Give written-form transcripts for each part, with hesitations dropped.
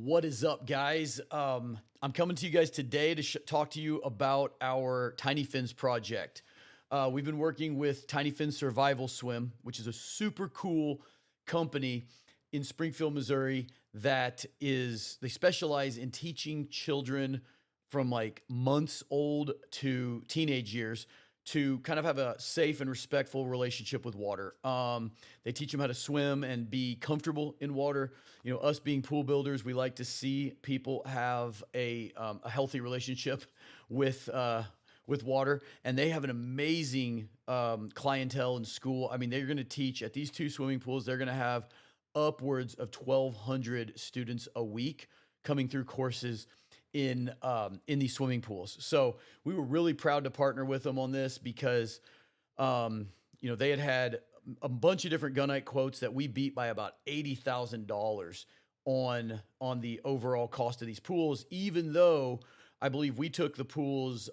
What is up, guys? I'm coming to you guys today to talk to you about our Tiny Fins project. We've been working with Tiny Fins Survival Swim, which is a super cool company in Springfield, Missouri, they specialize in teaching children from like months old to teenage years to kind of have a safe and respectful relationship with water. They teach them how to swim and be comfortable in water. You know, us being pool builders, we like to see people have a healthy relationship with water, and they have an amazing clientele in school. I mean, they're going to teach at these two swimming pools. They're going to have upwards of 1,200 students a week coming through courses in these swimming pools. So we were really proud to partner with them on this because, they had a bunch of different gunite quotes that we beat by about $80,000 on the overall cost of these pools, even though I believe we took the pool's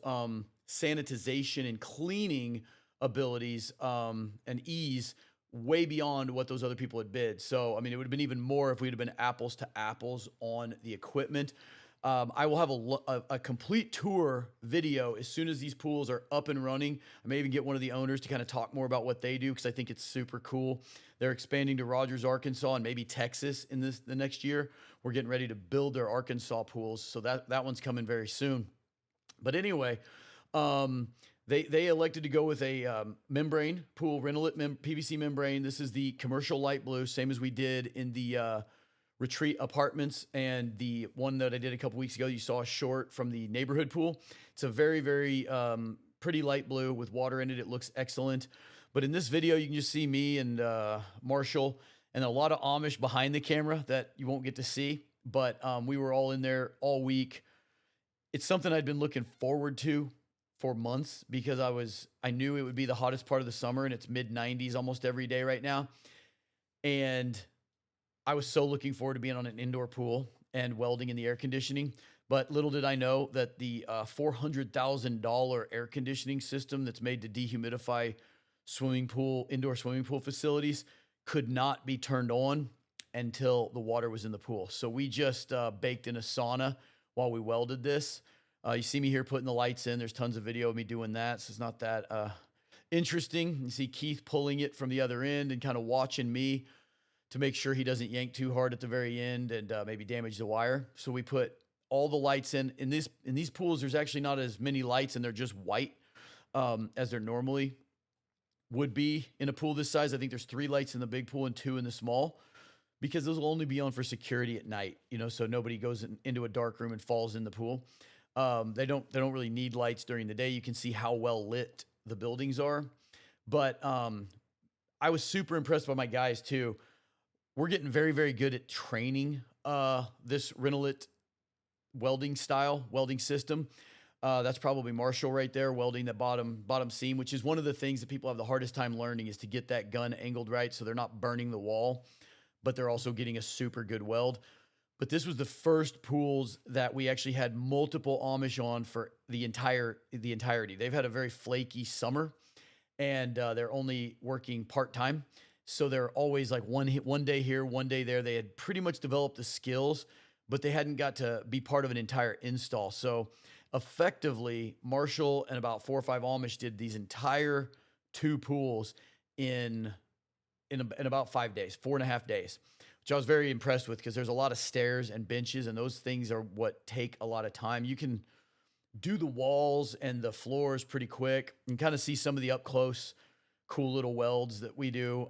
sanitization and cleaning abilities and ease way beyond what those other people had bid. So, I mean, it would have been even more if we'd have been apples to apples on the equipment. I will have a complete tour video as soon as these pools are up and running. I may even get one of the owners to kind of talk more about what they do because I think it's super cool. They're expanding to Rogers, Arkansas, and maybe Texas in the next year. We're getting ready to build their Arkansas pools, so that one's coming very soon. But anyway, they elected to go with a membrane pool, Reynolds PVC membrane. This is the commercial light blue, same as we did in the retreat apartments and the one that I did a couple weeks ago. You saw a short from the neighborhood pool. It's a very, very pretty light blue with water in it. It looks excellent. But in this video, you can just see me and Marshall and a lot of Amish behind the camera that you won't get to see. But we were all in there all week. It's something I'd been looking forward to for months because I knew it would be the hottest part of the summer, and it's mid-90s almost every day right now. And I was so looking forward to being on an indoor pool and welding in the air conditioning. But little did I know that the $400,000 air conditioning system that's made to dehumidify indoor swimming pool facilities could not be turned on until the water was in the pool. So we just baked in a sauna while we welded this. You see me here putting the lights in. There's tons of video of me doing that, so it's not that interesting. You see Keith pulling it from the other end and kind of watching me to make sure he doesn't yank too hard at the very end and maybe damage the wire. So we put all the lights in. In these pools, there's actually not as many lights, and they're just white as there normally would be in a pool this size. I think there's 3 lights in the big pool and 2 in the small, because those will only be on for security at night, so nobody goes into a dark room and falls in the pool. They don't really need lights during the day. You can see how well lit the buildings are. But I was super impressed by my guys too. We're getting very, very good at training this Reynolds welding system. That's probably Marshall right there, welding the bottom seam, which is one of the things that people have the hardest time learning, is to get that gun angled right so they're not burning the wall, but they're also getting a super good weld. But this was the first pools that we actually had multiple Amish on for the entirety. They've had a very flaky summer, and they're only working part-time. So they're always like one day here, one day there. They had pretty much developed the skills, but they hadn't got to be part of an entire install. So effectively, Marshall and about 4 or 5 Amish did these entire 2 pools in about 5 days, 4.5 days, which I was very impressed with because there's a lot of stairs and benches, and those things are what take a lot of time. You can do the walls and the floors pretty quick and kind of see some of the up close cool little welds that we do.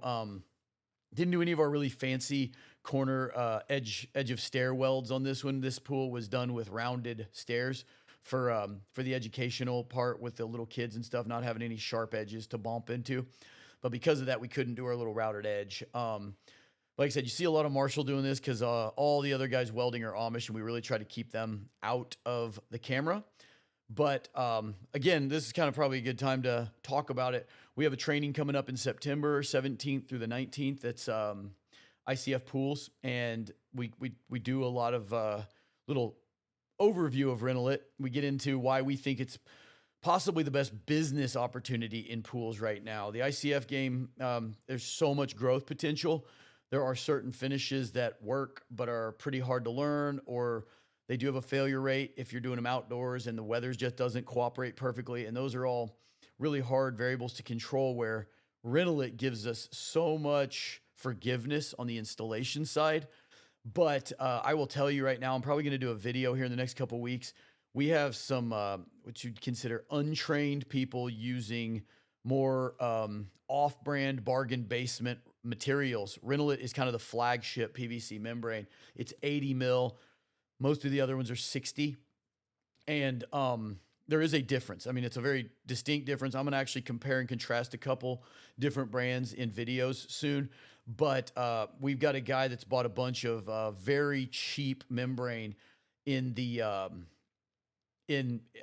Didn't do any of our really fancy corner edge of stair welds on this one. This pool was done with rounded stairs for the educational part with the little kids and stuff, not having any sharp edges to bump into. But because of that, we couldn't do our little routed edge. Like I said, you see a lot of Marshall doing this because all the other guys welding are Amish, and we really try to keep them out of the camera. But again, this is kind of probably a good time to talk about it. We have a training coming up in September 17th through the 19th. That's ICF pools, and we do a lot of little overview of Reynolds. We get into why we think it's possibly the best business opportunity in pools right now. The ICF game, there's so much growth potential. there are certain finishes that work but are pretty hard to learn, or they do have a failure rate if you're doing them outdoors and the weather just doesn't cooperate perfectly. And those are all really hard variables to control, where Renolit gives us so much forgiveness on the installation side. But I will tell you right now, I'm probably going to do a video here in the next couple weeks. We have some what you'd consider untrained people using more off-brand bargain basement materials. Renolit is kind of the flagship PVC membrane. It's 80 mil. Most of the other ones are 60. And there is a difference. I mean, it's a very distinct difference. I'm going to actually compare and contrast a couple different brands in videos soon. But we've got a guy that's bought a bunch of very cheap membrane in the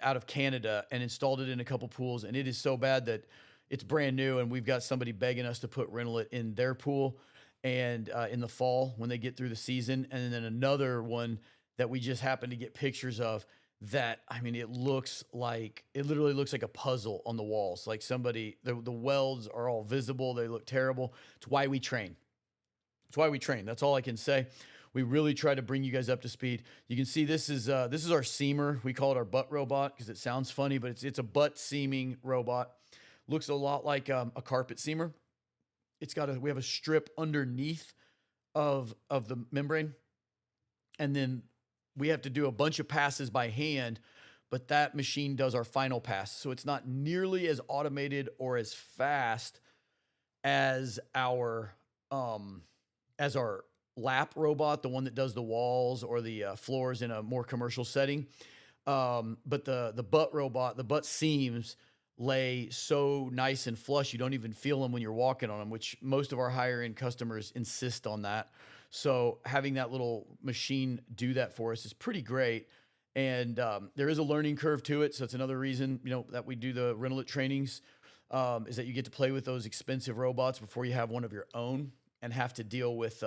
out of Canada and installed it in a couple pools, and it is so bad that it's brand new. And we've got somebody begging us to put Renolit in their pool and in the fall when they get through the season. And then another one that we just happened to get pictures of that, I mean, it literally looks like a puzzle on the walls. Like somebody, the welds are all visible. They look terrible. It's why we train. It's why we train. That's all I can say. We really try to bring you guys up to speed. You can see this is our seamer. We call it our butt robot because it sounds funny, but it's a butt seaming robot. Looks a lot like a carpet seamer. We have a strip underneath of the membrane, and then we have to do a bunch of passes by hand, but that machine does our final pass. So it's not nearly as automated or as fast as our lap robot, the one that does the walls or the floors in a more commercial setting. But the butt robot, the butt seams lay so nice and flush, you don't even feel them when you're walking on them, which most of our higher end customers insist on that. So having that little machine do that for us is pretty great. And there is a learning curve to it. So it's another reason, that we do the Renolit trainings, is that you get to play with those expensive robots before you have one of your own and have to deal with,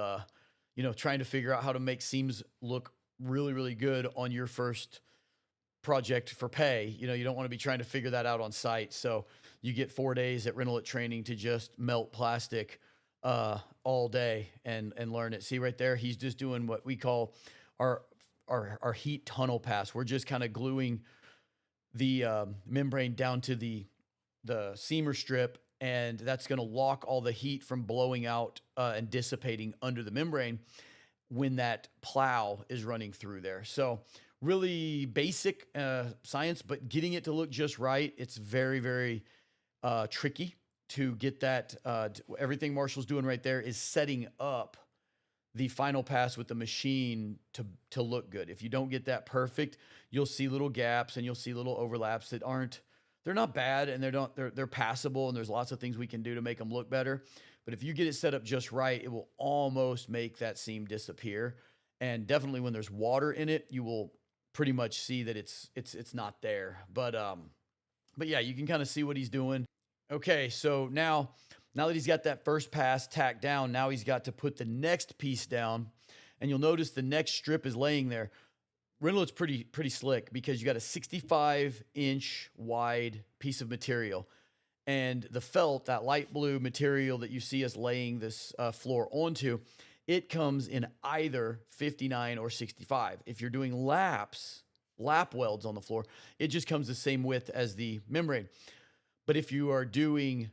trying to figure out how to make seams look really, really good on your first project for pay. You don't want to be trying to figure that out on site. So you get 4 days at Renolit training to just melt plastic all day and learn it. See right there, he's just doing what we call our heat tunnel pass. We're just kind of gluing the membrane down to the seamer strip, and that's going to lock all the heat from blowing out and dissipating under the membrane when that plow is running through there. So really basic science, but getting it to look just right, it's very, very tricky to get that. Everything Marshall's doing right there is setting up the final pass with the machine to look good. If you don't get that perfect, you'll see little gaps and you'll see little overlaps that they're not bad, and they're passable, and there's lots of things we can do to make them look better. But if you get it set up just right, it will almost make that seam disappear. And definitely when there's water in it, you will pretty much see that it's not there. But yeah, you can kind of see what he's doing. Okay, so now that he's got that first pass tacked down, now he's got to put the next piece down, and you'll notice the next strip is laying there. Renolit's pretty slick because you got a 65-inch wide piece of material, and the felt, that light blue material that you see us laying this floor onto, it comes in either 59 or 65. If you're doing lap welds on the floor, it just comes the same width as the membrane. But if you are doing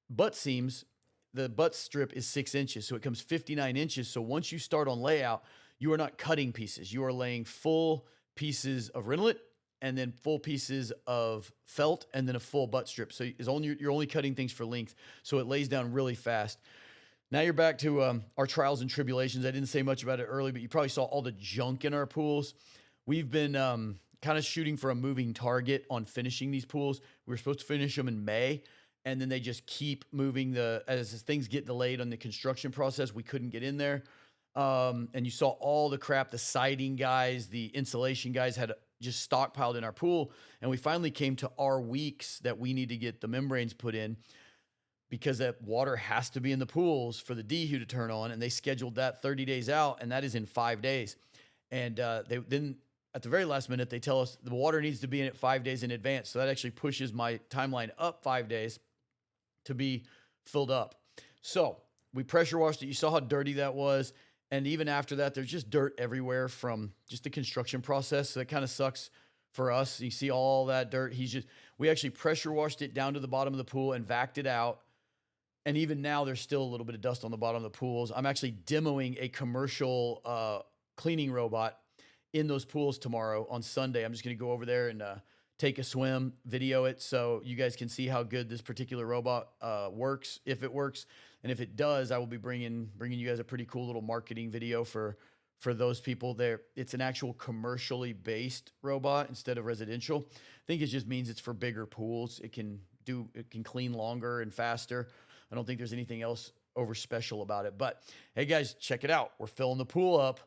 butt seams, the butt strip is 6 inches, so it comes 59 inches. So once you start on layout, you are not cutting pieces. You are laying full pieces of Renolit and then full pieces of felt and then a full butt strip. So you're only cutting things for length, so it lays down really fast. Now you're back to our trials and tribulations. I didn't say much about it early, but you probably saw all the junk in our pools. We've been kind of shooting for a moving target on finishing these pools. We were supposed to finish them in May, and then they just keep moving as things get delayed on the construction process. We couldn't get in there. And you saw all the crap the siding guys, the insulation guys had just stockpiled in our pool. And we finally came to our weeks that we need to get the membranes put in, because that water has to be in the pools for the dehu to turn on. And they scheduled that 30 days out, and that is in 5 days. And then at the very last minute, they tell us the water needs to be in it 5 days in advance. So that actually pushes my timeline up 5 days to be filled up. So we pressure washed it. You saw how dirty that was. And even after that, there's just dirt everywhere from just the construction process. So that kind of sucks for us. You see all that dirt. We actually pressure washed it down to the bottom of the pool and vacked it out. And even now, there's still a little bit of dust on the bottom of the pools. I'm actually demoing a commercial cleaning robot in those pools tomorrow on Sunday. I'm just going to go over there and take a swim, video it, so you guys can see how good this particular robot works, if it works. And if it does, I will be bringing you guys a pretty cool little marketing video for those people there. It's an actual commercially based robot instead of residential. I think it just means it's for bigger pools. It can clean longer and faster. I don't think there's anything else over special about it. But hey guys, check it out. We're filling the pool up,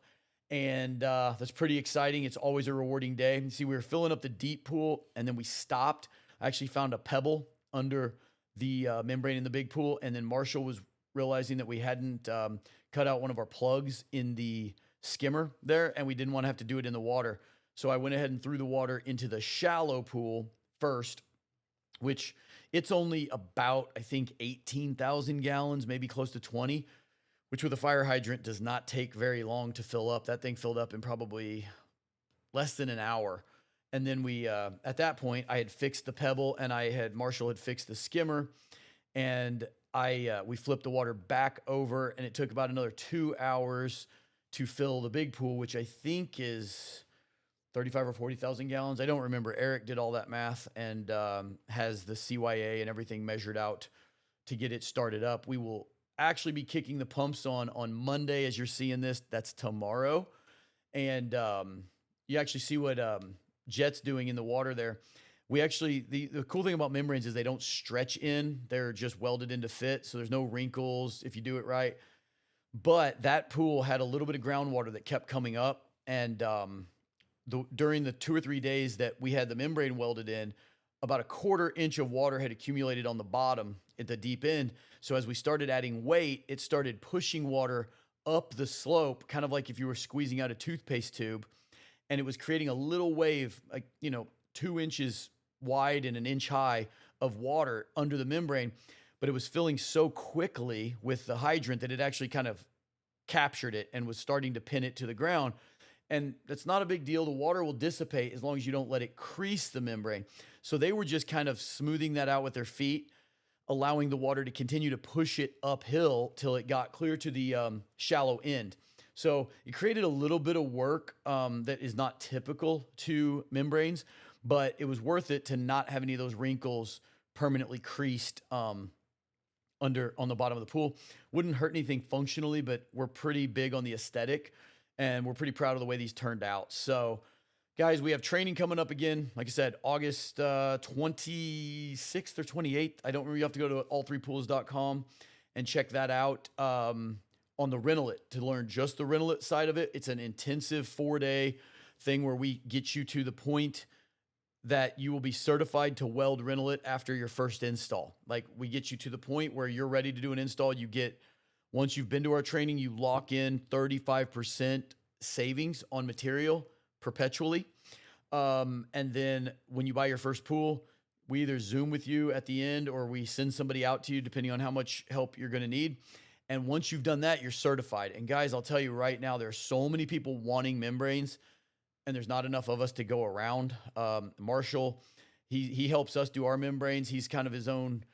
and that's pretty exciting. It's always a rewarding day. You see, we were filling up the deep pool, and then we stopped. I actually found a pebble under the membrane in the big pool, and then Marshall was realizing that we hadn't cut out one of our plugs in the skimmer there, and we didn't want to have to do it in the water. So I went ahead and threw the water into the shallow pool first, which it's only about, I think, 18,000 gallons, maybe close to 20, which with a fire hydrant does not take very long to fill up. That thing filled up in probably less than an hour. And then we, at that point, I had fixed the pebble, and Marshall had fixed the skimmer, and we flipped the water back over, and it took about another 2 hours to fill the big pool, which I think is 35 or 40,000 gallons. I don't remember. Eric did all that math and has the CYA and everything measured out to get it started up. We will actually be kicking the pumps on Monday as you're seeing this. That's tomorrow. And you actually see what Jet's doing in the water there. We actually, the cool thing about membranes is they don't stretch in. They're just welded into fit. So there's no wrinkles if you do it right. But that pool had a little bit of groundwater that kept coming up. And during the 2 or 3 days that we had the membrane welded in, about a 1/4 inch of water had accumulated on the bottom at the deep end. So as we started adding weight, it started pushing water up the slope, kind of like if you were squeezing out a toothpaste tube. And it was creating a little wave, like, 2 inches wide and 1 inch high of water under the membrane. But it was filling so quickly with the hydrant that it actually kind of captured it and was starting to pin it to the ground. And that's not a big deal. The water will dissipate as long as you don't let it crease the membrane. So they were just kind of smoothing that out with their feet, allowing the water to continue to push it uphill till it got clear to the shallow end. So it created a little bit of work that is not typical to membranes, but it was worth it to not have any of those wrinkles permanently creased on the bottom of the pool. Wouldn't hurt anything functionally, but we're pretty big on the aesthetic, and we're pretty proud of the way these turned out. So guys, we have training coming up again. Like I said, August 26th or 28th. I don't remember. You have to go to all3pools.com and check that out on the Rental-It to learn just the Rental-It side of it. It's an intensive 4-day thing where we get you to the point that you will be certified to weld Rental-It after your first install. Like, we get you to the point where you're ready to do an install. Once you've been to our training, you lock in 35% savings on material perpetually. And then when you buy your first pool, we either Zoom with you at the end or we send somebody out to you, depending on how much help you're going to need. And once you've done that, you're certified. And guys, I'll tell you right now, there are so many people wanting membranes, and there's not enough of us to go around. Marshall, he helps us do our membranes. He's kind of his own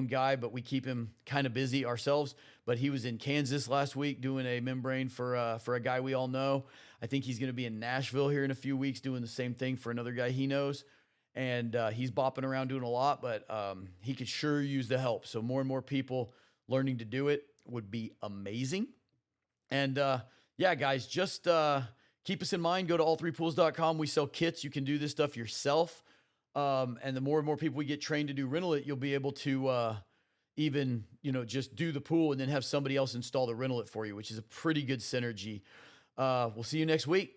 guy, but we keep him kind of busy ourselves. But he was in Kansas last week doing a membrane for a guy we all know. I think he's going to be in Nashville here in a few weeks doing the same thing for another guy he knows. And he's bopping around doing a lot, but he could sure use the help. So more and more people learning to do it would be amazing. And yeah, guys, just keep us in mind. Go to all3pools.com. We sell kits. You can do this stuff yourself. And the more and more people we get trained to do Rental-It, you'll be able to even, just do the pool and then have somebody else install the Rental-It for you, which is a pretty good synergy. We'll see you next week.